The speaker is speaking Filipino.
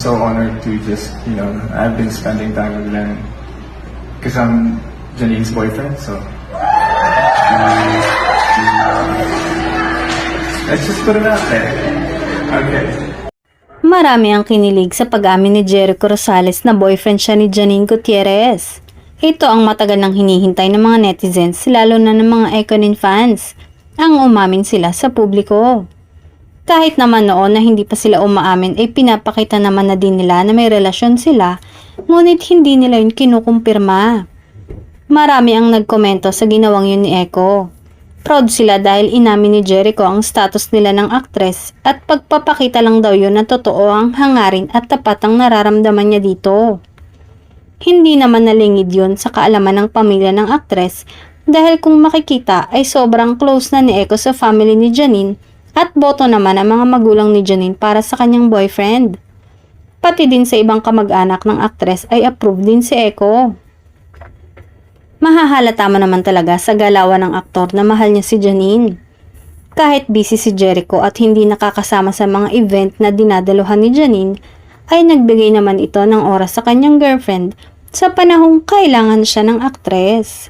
so honored to just, I've been spending time with them because I'm Janine's boyfriend, so let's just put it out there. Okay. Marami ang kinilig sa pag-amin ni Jericho Rosales na boyfriend siya ni Janine Gutierrez. Ito ang matagal nang hinihintay ng mga netizens, lalo na ng mga Ekonin fans, ang umamin sila sa publiko. Kahit naman noon na hindi pa sila umaamin ay pinapakita naman na din nila na may relasyon sila, ngunit hindi nila yun kinukumpirma. Marami ang nagkomento sa ginawang yun ni Eko. Proud sila dahil inamin ni Jericho ang status nila ng aktres at pagpapakita lang daw yun na totoo ang hangarin at tapat ang nararamdaman niya dito. Hindi naman nalingid yun sa kaalaman ng pamilya ng aktres dahil kung makikita ay sobrang close na ni Eko sa family ni Janine at boto naman ang mga magulang ni Janine para sa kanyang boyfriend. Pati din sa ibang kamag-anak ng aktres ay approve din si Eko. Mahahalata mo naman talaga sa galawan ng aktor na mahal niya si Janine. Kahit busy si Jericho at hindi nakakasama sa mga event na dinadaluhan ni Janine, ay nagbigay naman ito ng oras sa kanyang girlfriend sa panahong kailangan siya ng aktres.